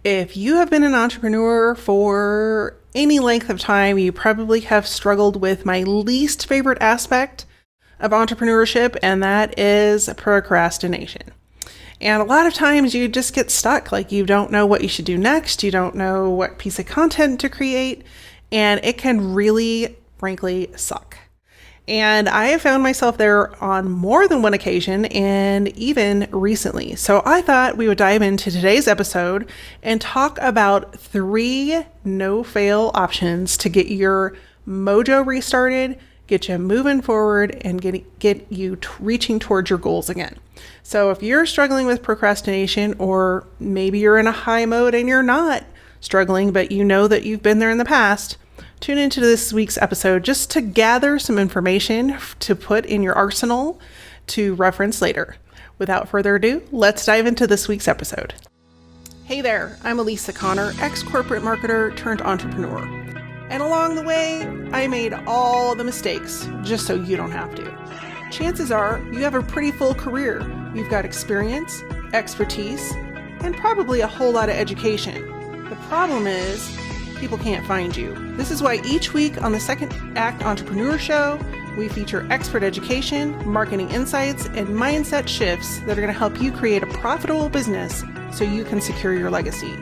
If you have been an entrepreneur for any length of time, you probably have struggled with my least favorite aspect of entrepreneurship, and that is procrastination. And a lot of times you just get stuck, like you don't know what you should do next, you don't know what piece of content to create, and it can really, frankly, suck. And I have found myself there on more than one occasion and even recently. So I thought we would dive into today's episode and talk about 3 no-fail options to get your mojo restarted, get you moving forward, and get you reaching towards your goals again. So if you're struggling with procrastination, or maybe you're in a high mode and you're not struggling, but you know that you've been there in the past, tune into this week's episode just to gather some information to put in your arsenal to reference later. Without further ado, let's dive into this week's episode. Hey there, I'm Elisa Connor, ex-corporate marketer turned entrepreneur. And along the way, I made all the mistakes just so you don't have to. Chances are you have a pretty full career. You've got experience, expertise, and probably a whole lot of education. The problem is, people can't find you. This is why each week on the Second Act Entrepreneur Show, we feature expert education, marketing insights, and mindset shifts that are going to help you create a profitable business so you can secure your legacy,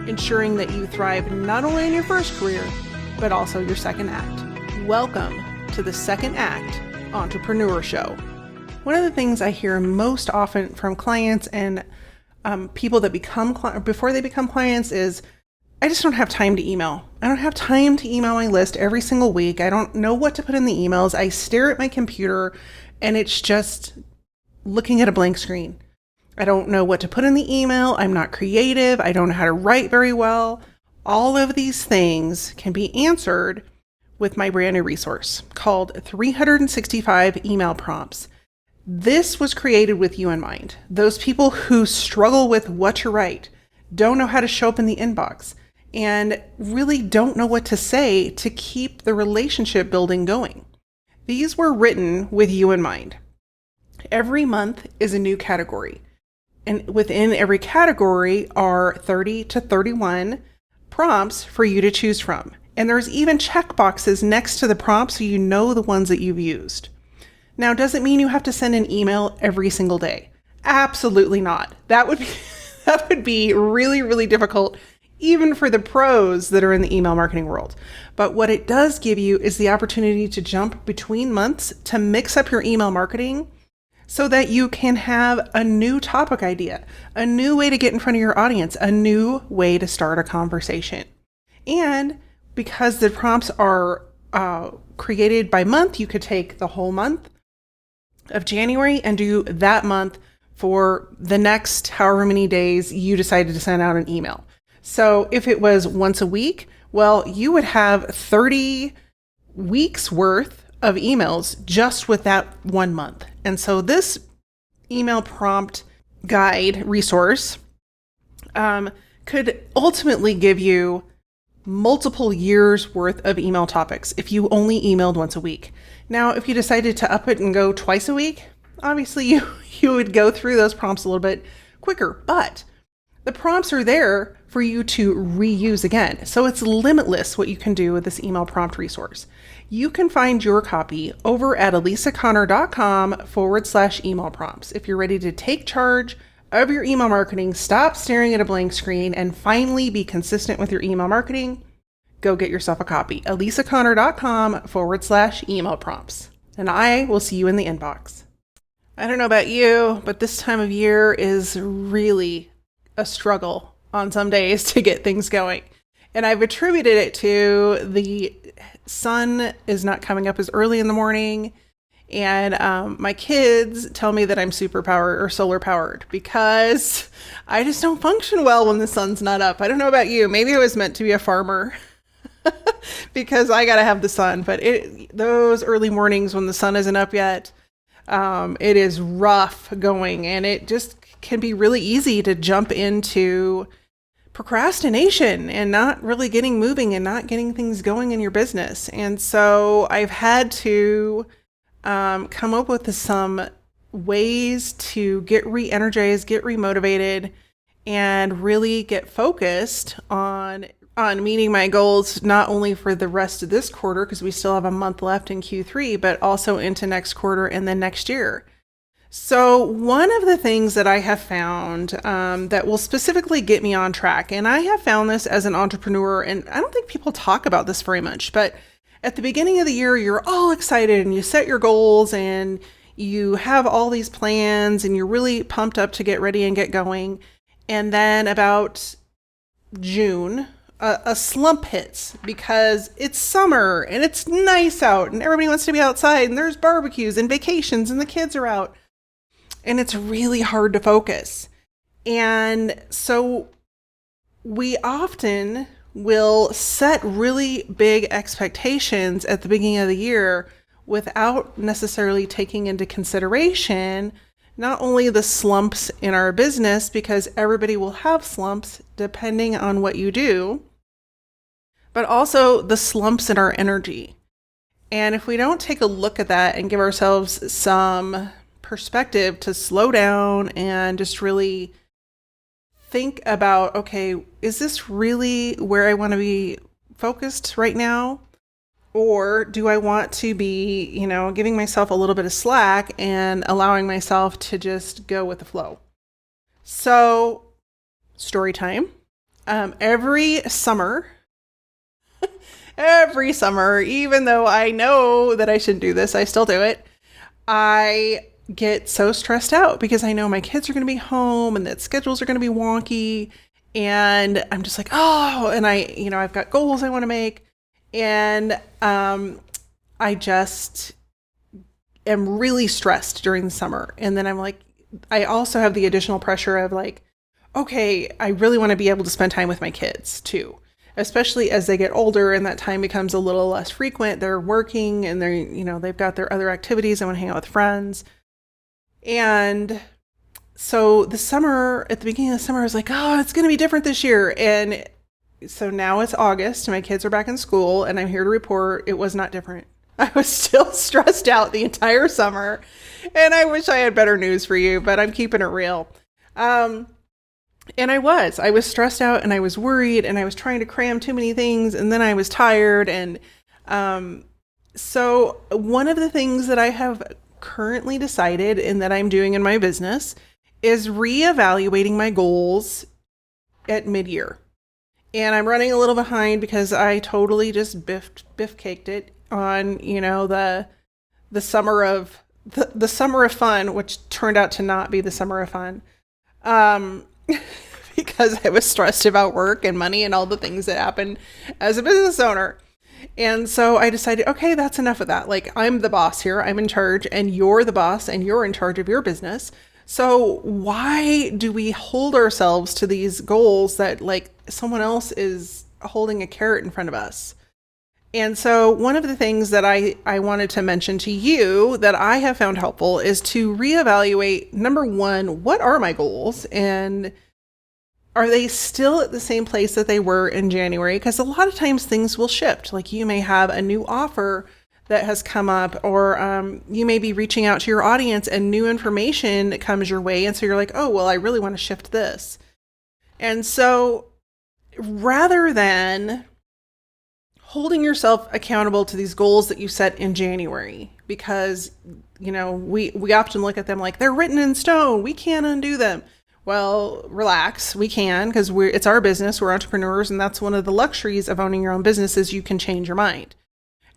ensuring that you thrive not only in your first career, but also your second act. Welcome to the Second Act Entrepreneur Show. One of the things I hear most often from clients and people that before they become clients is, I just don't have time to email. I don't have time to email my list every single week. I don't know what to put in the emails. I stare at my computer and it's just looking at a blank screen. I don't know what to put in the email. I'm not creative. I don't know how to write very well. All of these things can be answered with my brand new resource called 365 Email Prompts. This was created with you in mind. Those people who struggle with what to write, don't know how to show up in the inbox, and really don't know what to say to keep the relationship building going. These were written with you in mind. Every month is a new category, and within every category are 30 to 31 prompts for you to choose from. And there's even checkboxes next to the prompts so you know the ones that you've used. Now, does it mean you have to send an email every single day? Absolutely not. That would be really, really difficult, even for the pros that are in the email marketing world. But what it does give you is the opportunity to jump between months to mix up your email marketing so that you can have a new topic idea, a new way to get in front of your audience, a new way to start a conversation. And because the prompts are created by month, you could take the whole month of January and do that month for the next however many days you decided to send out an email. So if it was once a week, well, you would have 30 weeks worth of emails just with that one month. And so this email prompt guide resource could ultimately give you multiple years worth of email topics if you only emailed once a week. Now, if you decided to up it and go twice a week, obviously you would go through those prompts a little bit quicker, but the prompts are there for you to reuse again. So it's limitless what you can do with this email prompt resource. You can find your copy over at elisaconnor.com/email prompts. If you're ready to take charge of your email marketing, stop staring at a blank screen, and finally be consistent with your email marketing, go get yourself a copy. elisaconnor.com/email prompts. And I will see you in the inbox. I don't know about you, but this time of year is really a struggle on some days to get things going. And I've attributed it to the sun is not coming up as early in the morning. And my kids tell me that I'm superpowered or solar powered because I just don't function well when the sun's not up. I don't know about you. Maybe I was meant to be a farmer because I got to have the sun. But those early mornings when the sun isn't up yet, it is rough going, and it just can be really easy to jump into procrastination and not really getting moving and not getting things going in your business. And so I've had to come up with some ways to get re-energized, get re-motivated, and really get focused on meeting my goals, not only for the rest of this quarter, because we still have a month left in Q3, but also into next quarter and then next year. So one of the things that I have found that will specifically get me on track, and I have found this as an entrepreneur, and I don't think people talk about this very much, but at the beginning of the year, you're all excited and you set your goals and you have all these plans and you're really pumped up to get ready and get going. And then about June, a slump hits because it's summer and it's nice out and everybody wants to be outside and there's barbecues and vacations and the kids are out. And it's really hard to focus. And so we often will set really big expectations at the beginning of the year without necessarily taking into consideration not only the slumps in our business, because everybody will have slumps depending on what you do, but also the slumps in our energy. And if we don't take a look at that and give ourselves some perspective to slow down and just really think about, okay, is this really where I want to be focused right now? Or do I want to be, giving myself a little bit of slack and allowing myself to just go with the flow? So, story time. Every summer, even though I know that I shouldn't do this, I still do it. I get so stressed out because I know my kids are going to be home and that schedules are going to be wonky. And I'm just like, and I've got goals I want to make. And I just am really stressed during the summer. And then I'm like, I also have the additional pressure of like, okay, I really want to be able to spend time with my kids too, especially as they get older and that time becomes a little less frequent. They're working and they've got their other activities. I want to hang out with friends. And so at the beginning of the summer, I was like, it's going to be different this year. And so now it's August, my kids are back in school, and I'm here to report it was not different. I was still stressed out the entire summer, and I wish I had better news for you, but I'm keeping it real. And I was stressed out, and I was worried, and I was trying to cram too many things, and then I was tired. And so one of the things that I have currently decided and that I'm doing in my business is reevaluating my goals at mid-year. And I'm running a little behind because I totally just biff caked it on, the summer of the summer of fun, which turned out to not be the summer of fun. Because I was stressed about work and money and all the things that happen as a business owner. And so I decided, okay, that's enough of that. Like, I'm the boss here, I'm in charge, and you're the boss and you're in charge of your business. So why do we hold ourselves to these goals that like someone else is holding a carrot in front of us? And so one of the things that I wanted to mention to you that I have found helpful is to reevaluate, number one, what are my goals? And are they still at the same place that they were in January? Because a lot of times things will shift. Like you may have a new offer that has come up, or you may be reaching out to your audience and new information comes your way. And so you're like, oh, well, I really want to shift this. And so rather than holding yourself accountable to these goals that you set in January, because, we often look at them like they're written in stone. We can't undo them. Well, relax. We can, because it's our business. We're entrepreneurs. And that's one of the luxuries of owning your own business is you can change your mind.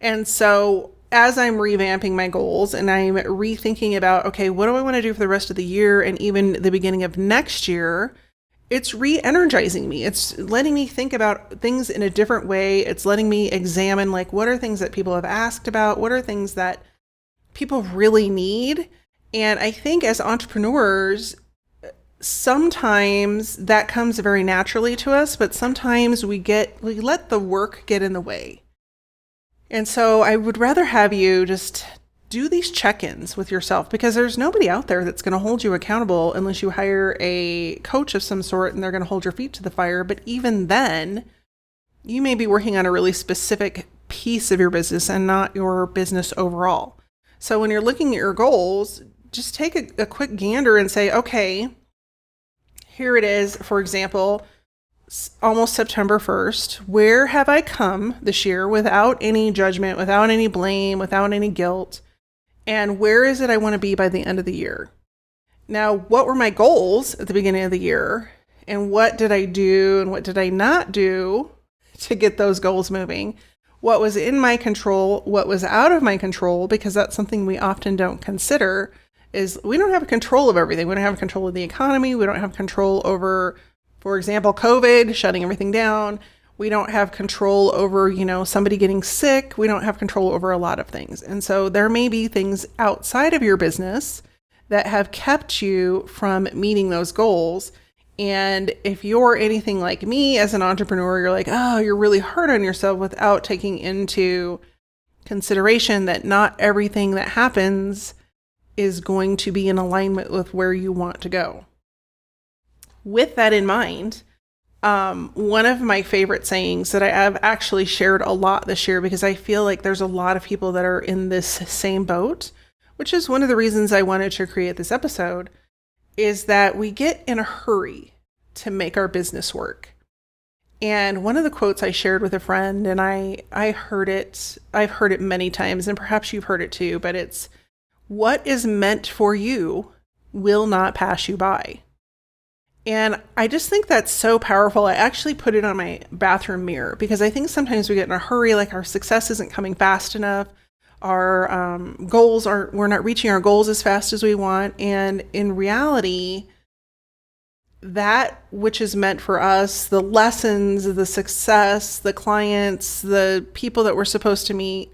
And so as I'm revamping my goals and I'm rethinking about, okay, what do I want to do for the rest of the year and even the beginning of next year, it's re-energizing me. It's letting me think about things in a different way. It's letting me examine, like, what are things that people have asked about? What are things that people really need? And I think as entrepreneurs, sometimes that comes very naturally to us, but sometimes we let the work get in the way. And so I would rather have you just do these check-ins with yourself, because there's nobody out there that's going to hold you accountable unless you hire a coach of some sort and they're going to hold your feet to the fire. But even then, you may be working on a really specific piece of your business and not your business overall. So when you're looking at your goals, just take a quick gander and say, okay, here it is, for example, almost September 1st. Where have I come this year without any judgment, without any blame, without any guilt? And where is it I want to be by the end of the year? Now, what were my goals at the beginning of the year? And what did I do and what did I not do to get those goals moving? What was in my control? What was out of my control? Because that's something we often don't consider, is we don't have control of everything. We don't have control of the economy. We don't have control over, for example, COVID, shutting everything down. We don't have control over, somebody getting sick. We don't have control over a lot of things. And so there may be things outside of your business that have kept you from meeting those goals. And if you're anything like me as an entrepreneur, you're like, oh, you're really hard on yourself without taking into consideration that not everything that happens is going to be in alignment with where you want to go. With that in mind, one of my favorite sayings that I have actually shared a lot this year, because I feel like there's a lot of people that are in this same boat, which is one of the reasons I wanted to create this episode, is that we get in a hurry to make our business work. And one of the quotes I shared with a friend, and I've heard it many times, and perhaps you've heard it too, but it's, what is meant for you will not pass you by. And I just think that's so powerful. I actually put it on my bathroom mirror because I think sometimes we get in a hurry, like our success isn't coming fast enough. Our we're not reaching our goals as fast as we want. And in reality, that which is meant for us, the lessons, the success, the clients, the people that we're supposed to meet,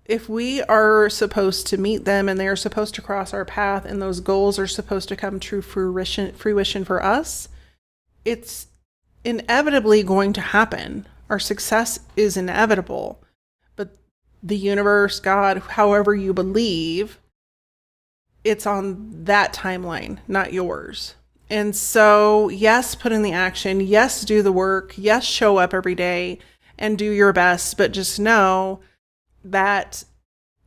if we are supposed to meet them and they're supposed to cross our path and those goals are supposed to come true fruition for us, it's inevitably going to happen. Our success is inevitable. But the universe, God, however you believe, it's on that timeline, not yours. And so, yes, put in the action. Yes, do the work. Yes, show up every day and do your best. But just know that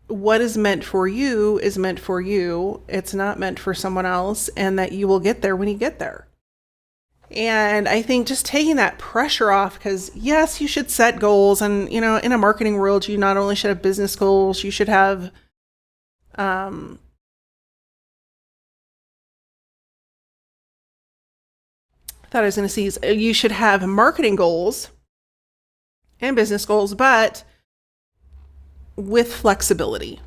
what is meant for you is meant for you. It's not meant for someone else, and that you will get there when you get there. And I think just taking that pressure off, because yes, you should set goals. And, in a marketing world, you not only should have business goals, you should have, I thought I was going to sneeze. You should have marketing goals and business goals, but with flexibility.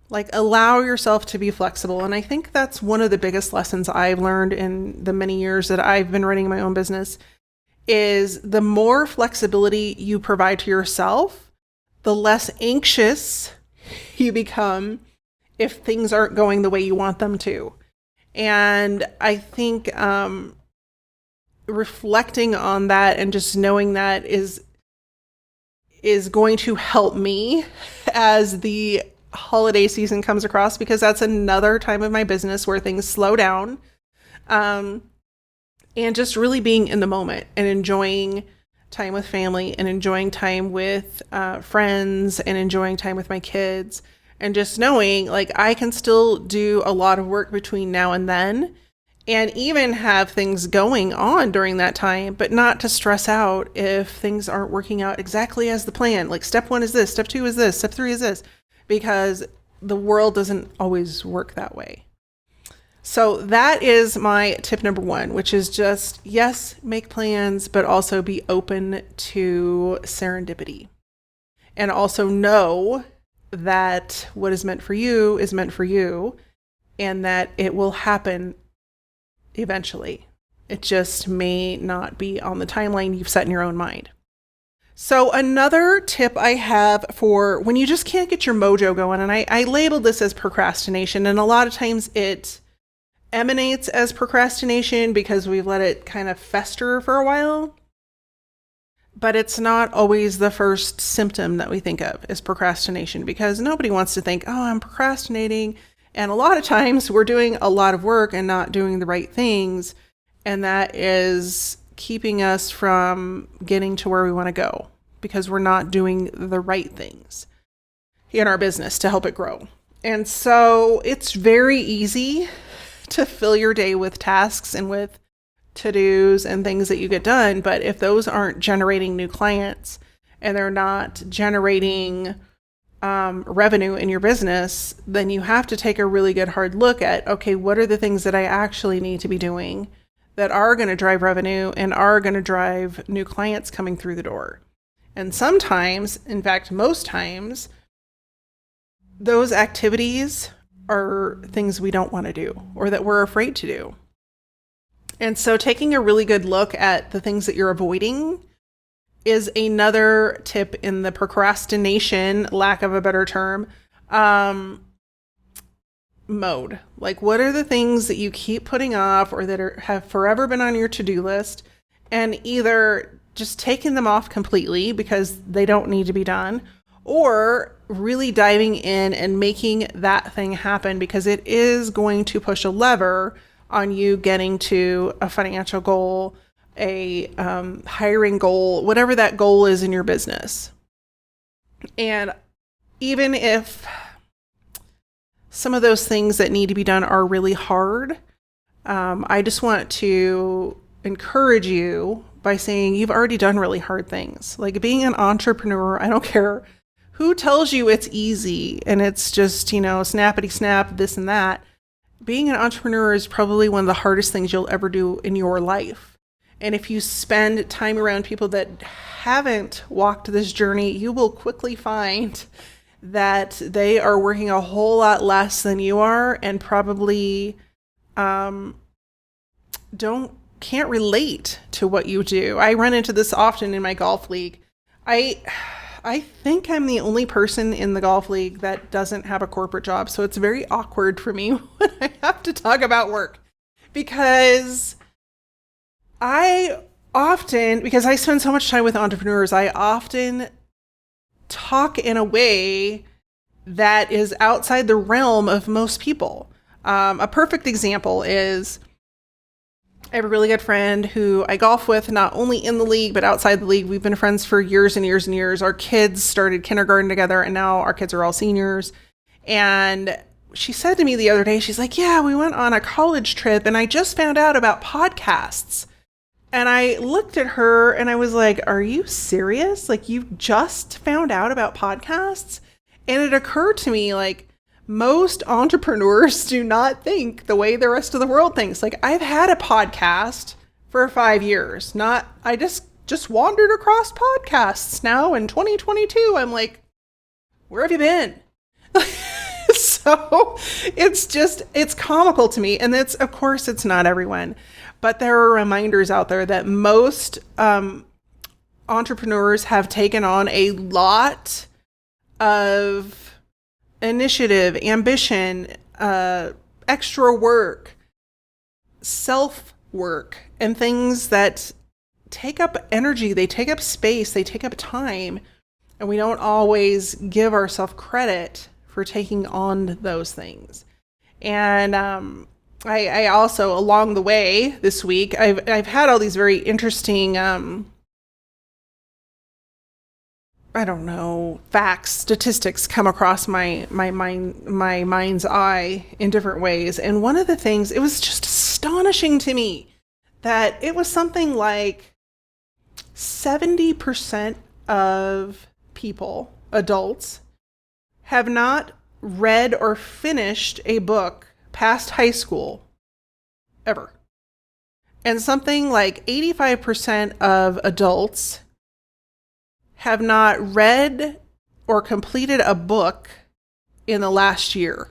Like, allow yourself to be flexible. And I think that's one of the biggest lessons I've learned in the many years that I've been running my own business, is the more flexibility you provide to yourself, the less anxious you become if things aren't going the way you want them to. And I think reflecting on that and just knowing that is going to help me as the holiday season comes across, because that's another time of my business where things slow down, and just really being in the moment and enjoying time with family and enjoying time with friends and enjoying time with my kids, and just knowing like I can still do a lot of work between now and then, and even have things going on during that time, but not to stress out if things aren't working out exactly as the plan. Like, step 1 is this, step 2 is this, step 3 is this, because the world doesn't always work that way. So that is my tip number 1, which is just, yes, make plans, but also be open to serendipity. And also know that what is meant for you is meant for you, and that it will happen eventually. It just may not be on the timeline you've set in your own mind. So another tip I have for when you just can't get your mojo going, and I labeled this as procrastination, and a lot of times it emanates as procrastination because we've let it kind of fester for a while. But it's not always the first symptom that we think of is procrastination, because nobody wants to think, oh, I'm procrastinating. And a lot of times we're doing a lot of work and not doing the right things. And that is keeping us from getting to where we want to go, because we're not doing the right things in our business to help it grow. And so it's very easy to fill your day with tasks and with to-dos and things that you get done. But if those aren't generating new clients and they're not generating revenue in your business, then you have to take a really good hard look at, okay, what are the things that I actually need to be doing that are going to drive revenue and are going to drive new clients coming through the door? And sometimes, in fact, most times, those activities are things we don't want to do or that we're afraid to do. And so taking a really good look at the things that you're avoiding is another tip in the procrastination, lack of a better term, mode. Like, what are the things that you keep putting off or that have forever been on your to-do list, and either just taking them off completely because they don't need to be done, or really diving in and making that thing happen because it is going to push a lever on you getting to a financial goal, a hiring goal, whatever that goal is in your business. And even if some of those things that need to be done are really hard, I just want to encourage you by saying you've already done really hard things. Like being an entrepreneur, I don't care who tells you it's easy and it's just, snappity snap, this and that. Being an entrepreneur is probably one of the hardest things you'll ever do in your life. And if you spend time around people that haven't walked this journey, you will quickly find that they are working a whole lot less than you are and probably can't relate to what you do. I run into this often in my golf league. I think I'm the only person in the golf league that doesn't have a corporate job. So it's very awkward for me when I have to talk about work because because I spend so much time with entrepreneurs, I often talk in a way that is outside the realm of most people. A perfect example is I have a really good friend who I golf with, not only in the league, but outside the league. We've been friends for years and years and years. Our kids started kindergarten together, and now our kids are all seniors. And she said to me the other day, she's like, yeah, we went on a college trip, and I just found out about podcasts. And I looked at her and I was like, are you serious? Like, you just found out about podcasts? And it occurred to me, like, most entrepreneurs do not think the way the rest of the world thinks. Like, I've had a podcast for 5 years. I just wandered across podcasts now in 2022. I'm like, where have you been? So it's comical to me. And of course, it's not everyone. But there are reminders out there that most entrepreneurs have taken on a lot of initiative, ambition, extra work, self-work, and things that take up energy, they take up space, they take up time, and we don't always give ourselves credit for taking on those things. And I also, along the way this week, I've had all these very interesting, facts, statistics come across my mind's eye in different ways. And one of the things, it was just astonishing to me that it was something like 70% of people, adults, have not read or finished a book past high school ever. And something like 85% of adults have not read or completed a book in the last year.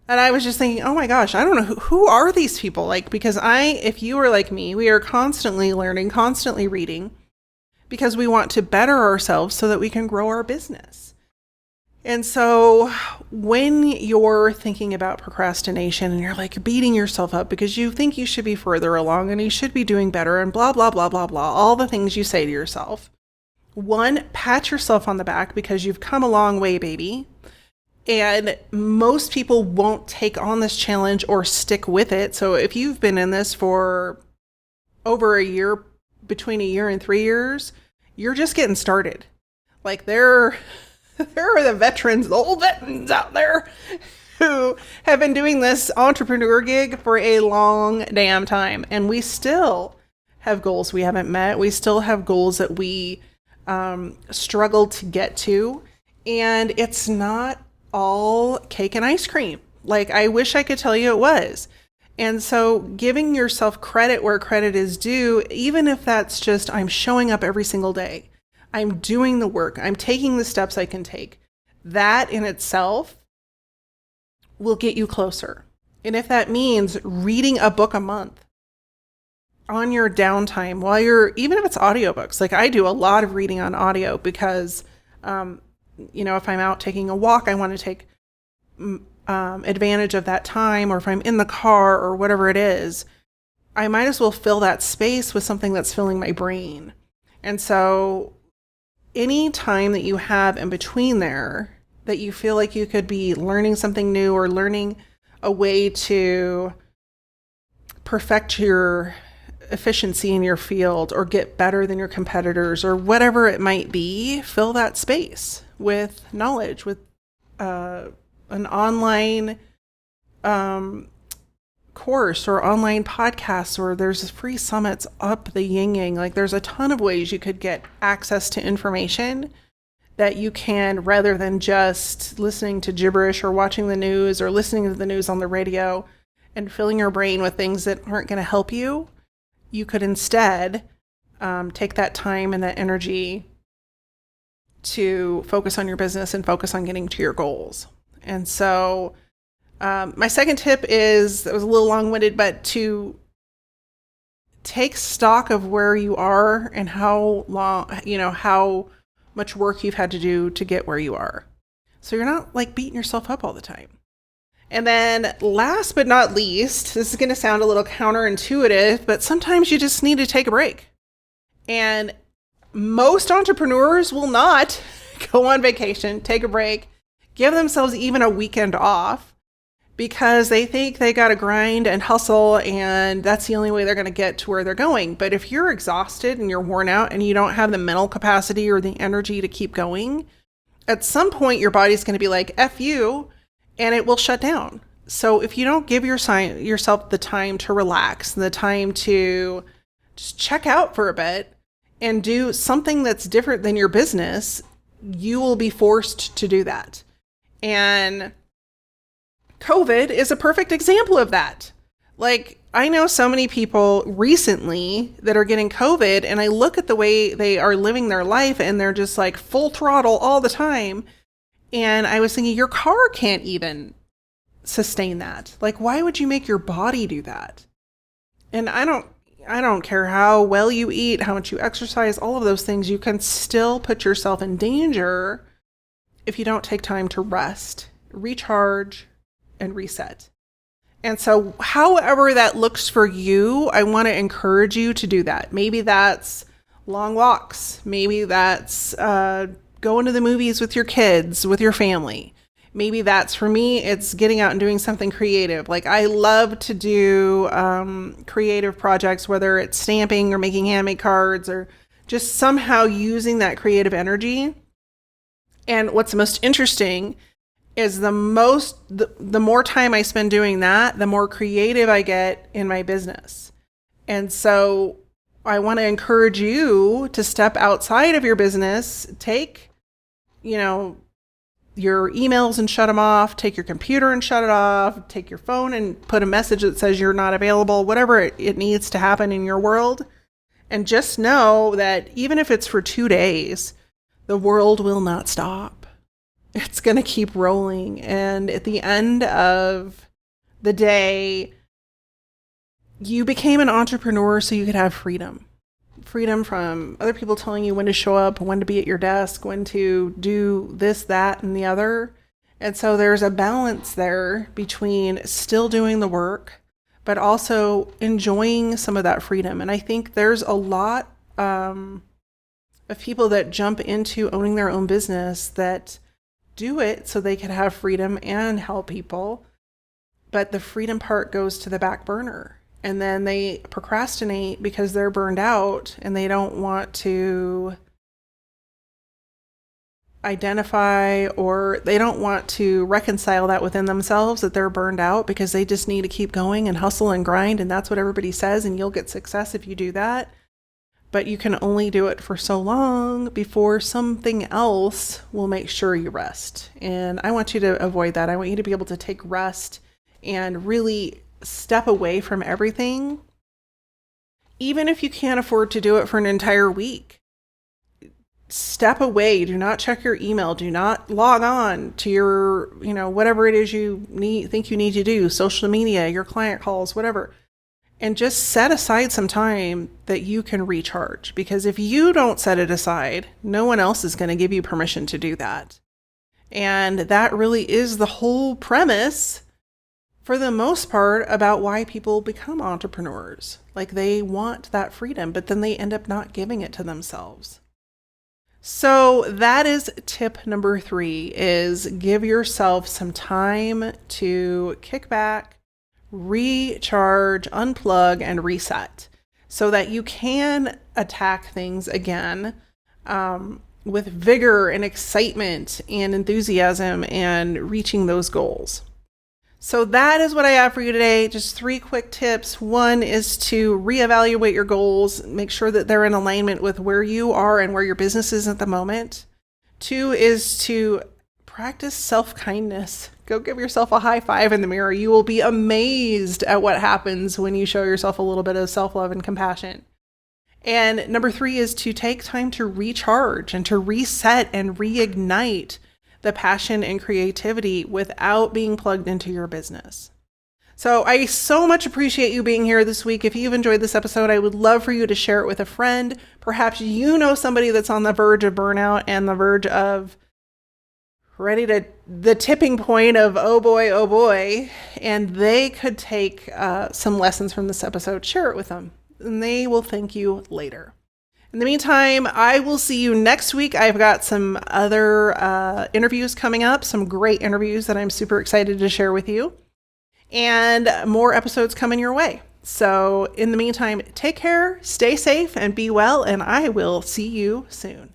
And I was just thinking, oh my gosh, I don't know, who are these people? Like, because if you are like me, we are constantly learning, constantly reading, because we want to better ourselves so that we can grow our business. And so when you're thinking about procrastination and you're like beating yourself up because you think you should be further along and you should be doing better and blah, blah, blah, blah, blah, all the things you say to yourself. One, pat yourself on the back because you've come a long way, baby. And most people won't take on this challenge or stick with it. So if you've been in this for over a year, between a year and 3 years, you're just getting started. Like there are the veterans, the old veterans out there who have been doing this entrepreneur gig for a long damn time. And we still have goals we haven't met. We still have goals that we struggle to get to. And it's not all cake and ice cream. Like, I wish I could tell you it was. And so giving yourself credit where credit is due, even if that's just I'm showing up every single day, I'm doing the work, I'm taking the steps I can take, that in itself will get you closer. And if that means reading a book a month on your downtime while you're, even if it's audiobooks, like I do a lot of reading on audio because, if I'm out taking a walk, I want to take advantage of that time, or if I'm in the car or whatever it is, I might as well fill that space with something that's filling my brain. And so any time that you have in between there that you feel like you could be learning something new or learning a way to perfect your efficiency in your field or get better than your competitors or whatever it might be, fill that space with knowledge, with an online course or online podcasts, or there's free summits up the yin yang. Like, there's a ton of ways you could get access to information that you can, rather than just listening to gibberish or watching the news or listening to the news on the radio and filling your brain with things that aren't going to help you. You could instead take that time and that energy to focus on your business and focus on getting to your goals. And so my second tip is, it was a little long-winded, but to take stock of where you are and how long, how much work you've had to do to get where you are. So you're not like beating yourself up all the time. And then last but not least, this is going to sound a little counterintuitive, but sometimes you just need to take a break. And most entrepreneurs will not go on vacation, take a break, give themselves even a weekend off, because they think they got to grind and hustle and that's the only way they're going to get to where they're going. But if you're exhausted and you're worn out and you don't have the mental capacity or the energy to keep going, at some point your body's going to be like, F you, and it will shut down. So if you don't give yourself the time to relax, the time to just check out for a bit and do something that's different than your business, you will be forced to do that. And COVID is a perfect example of that. Like, I know so many people recently that are getting COVID, and I look at the way they are living their life and they're just like full throttle all the time. And I was thinking, your car can't even sustain that. Like, why would you make your body do that? And I don't care how well you eat, how much you exercise, all of those things, you can still put yourself in danger if you don't take time to rest, recharge, and reset. And so however that looks for you, I want to encourage you to do that. Maybe that's long walks. Maybe that's going to the movies with your kids, with your family. Maybe that's, for me, it's getting out and doing something creative. Like, I love to do creative projects, whether it's stamping or making handmade cards or just somehow using that creative energy. And what's most interesting is the more time I spend doing that, the more creative I get in my business. And so I want to encourage you to step outside of your business, take, your emails and shut them off, take your computer and shut it off, take your phone and put a message that says you're not available, whatever it needs to happen in your world. And just know that even if it's for 2 days, the world will not stop. It's going to keep rolling. And at the end of the day, you became an entrepreneur so you could have freedom. Freedom from other people telling you when to show up, when to be at your desk, when to do this, that, and the other. And so there's a balance there between still doing the work, but also enjoying some of that freedom. And I think there's a lot of people that jump into owning their own business that do it so they can have freedom and help people. But the freedom part goes to the back burner. And then they procrastinate because they're burned out and they don't want to, identify or they don't want to reconcile that within themselves that they're burned out because they just need to keep going and hustle and grind. And that's what everybody says. And you'll get success if you do that. But you can only do it for so long before something else will make sure you rest. And I want you to avoid that. I want you to be able to take rest and really step away from everything. Even if you can't afford to do it for an entire week, step away. Do not check your email. Do not log on to your, whatever it is you think you need to do, social media, your client calls, whatever. And just set aside some time that you can recharge. Because if you don't set it aside, no one else is going to give you permission to do that. And that really is the whole premise, for the most part, about why people become entrepreneurs. Like, they want that freedom, but then they end up not giving it to themselves. So that is tip number 3, is give yourself some time to kick back, recharge, unplug, and reset so that you can attack things again with vigor and excitement and enthusiasm and reaching those goals. So that is what I have for you today. Just 3 quick tips. 1 is to reevaluate your goals, make sure that they're in alignment with where you are and where your business is at the moment. 2 is to practice self-kindness. Go give yourself a high five in the mirror. You will be amazed at what happens when you show yourself a little bit of self-love and compassion. And number 3 is to take time to recharge and to reset and reignite the passion and creativity without being plugged into your business. So I so much appreciate you being here this week. If you've enjoyed this episode, I would love for you to share it with a friend. Perhaps you know somebody that's on the verge of burnout and the verge of the tipping point of, oh boy, and they could take some lessons from this episode. Share it with them, and they will thank you later. In the meantime, I will see you next week. I've got some other interviews coming up, some great interviews that I'm super excited to share with you, and more episodes coming your way. So in the meantime, take care, stay safe, and be well, and I will see you soon.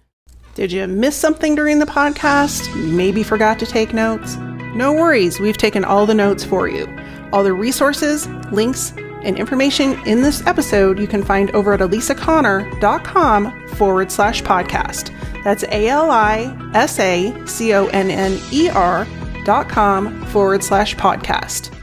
Did you miss something during the podcast? Maybe forgot to take notes? No worries, we've taken all the notes for you. All the resources, links, and information in this episode you can find over at alisaconnor.com/podcast. That's ALISACONNER.com/podcast.